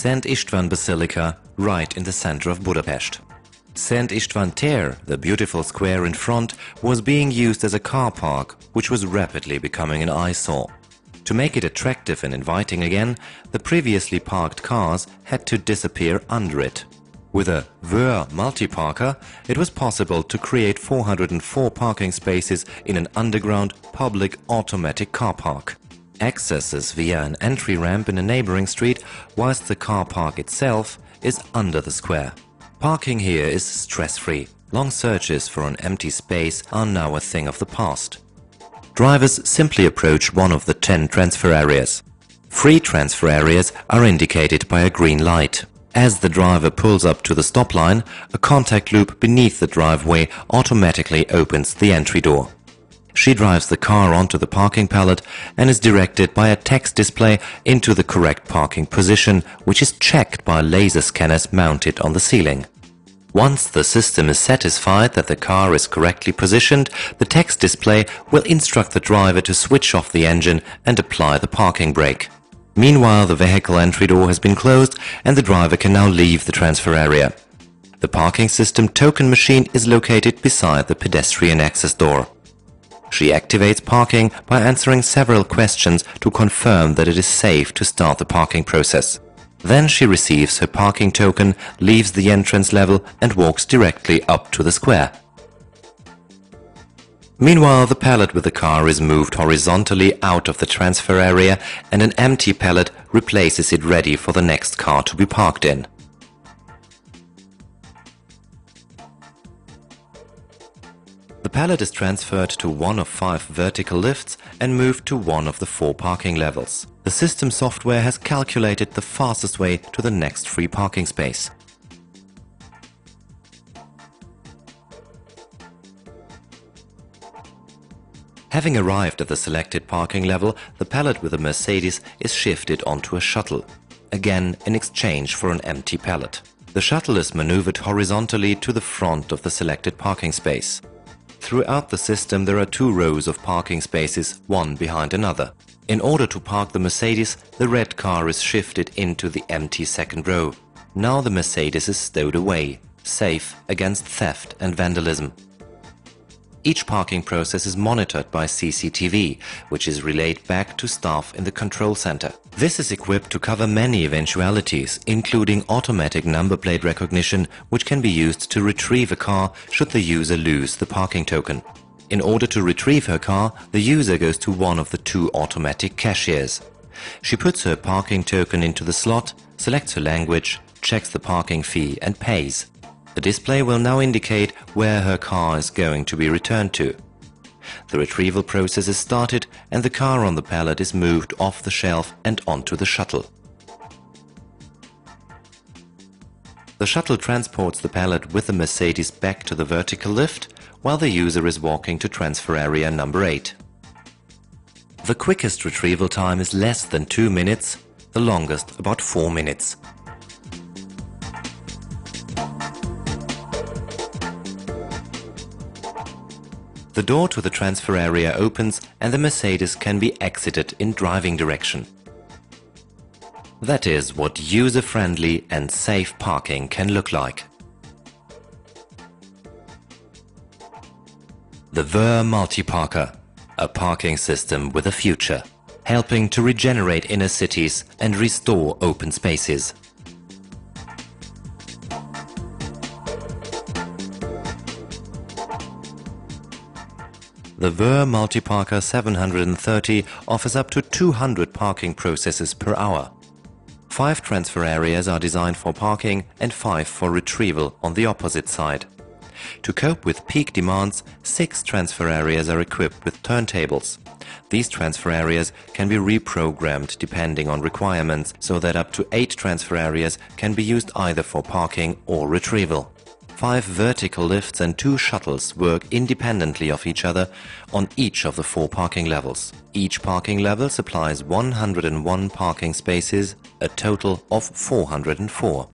Szent István Basilica, right in the center of Budapest. Szent István tér, the beautiful square in front, was being used as a car park, which was rapidly becoming an eyesore. To make it attractive and inviting again, the previously parked cars had to disappear under it. With a Vör multi-parker, it was possible to create 404 parking spaces in an underground public automatic car park. Access is via an entry ramp in a neighboring street, whilst the car park itself is under the square. Parking here is stress-free. Long searches for an empty space are now a thing of the past. Drivers simply approach one of the 10 transfer areas. Free transfer areas are indicated by a green light. As the driver pulls up to the stop line, a contact loop beneath the driveway automatically opens the entry door. She drives the car onto the parking pallet and is directed by a text display into the correct parking position, which is checked by laser scanners mounted on the ceiling. Once the system is satisfied that the car is correctly positioned, the text display will instruct the driver to switch off the engine and apply the parking brake. Meanwhile, the vehicle entry door has been closed and the driver can now leave the transfer area. The parking system token machine is located beside the pedestrian access door. She activates parking by answering several questions to confirm that it is safe to start the parking process. Then she receives her parking token, leaves the entrance level and walks directly up to the square. Meanwhile, the pallet with the car is moved horizontally out of the transfer area and an empty pallet replaces it, ready for the next car to be parked in. The pallet is transferred to one of 5 vertical lifts and moved to one of the 4 parking levels. The system software has calculated the fastest way to the next free parking space. Having arrived at the selected parking level, the pallet with a Mercedes is shifted onto a shuttle, again in exchange for an empty pallet. The shuttle is maneuvered horizontally to the front of the selected parking space. Throughout the system there are 2 rows of parking spaces, one behind another. In order to park the Mercedes, the red car is shifted into the empty second row. Now the Mercedes is stowed away, safe against theft and vandalism. Each parking process is monitored by CCTV, which is relayed back to staff in the control center. This is equipped to cover many eventualities, including automatic number plate recognition, which can be used to retrieve a car should the user lose the parking token. In order to retrieve her car, the user goes to one of the 2 automatic cashiers. She puts her parking token into the slot, selects her language, checks the parking fee and pays. The display will now indicate where her car is going to be returned to. The retrieval process is started and the car on the pallet is moved off the shelf and onto the shuttle. The shuttle transports the pallet with the Mercedes back to the vertical lift, while the user is walking to transfer area number 8. The quickest retrieval time is less than 2 minutes, the longest about 4 minutes. The door to the transfer area opens and the Mercedes can be exited in driving direction. That is what user-friendly and safe parking can look like. The Vör multi-parker, a parking system with a future, helping to regenerate inner cities and restore open spaces. The Vör Multi-Parker 730 offers up to 200 parking processes per hour. 5 transfer areas are designed for parking and 5 for retrieval on the opposite side. To cope with peak demands, 6 transfer areas are equipped with turntables. These transfer areas can be reprogrammed depending on requirements, so that up to 8 transfer areas can be used either for parking or retrieval. 5 vertical lifts and 2 shuttles work independently of each other on each of the 4 parking levels. Each parking level supplies 101 parking spaces, a total of 404.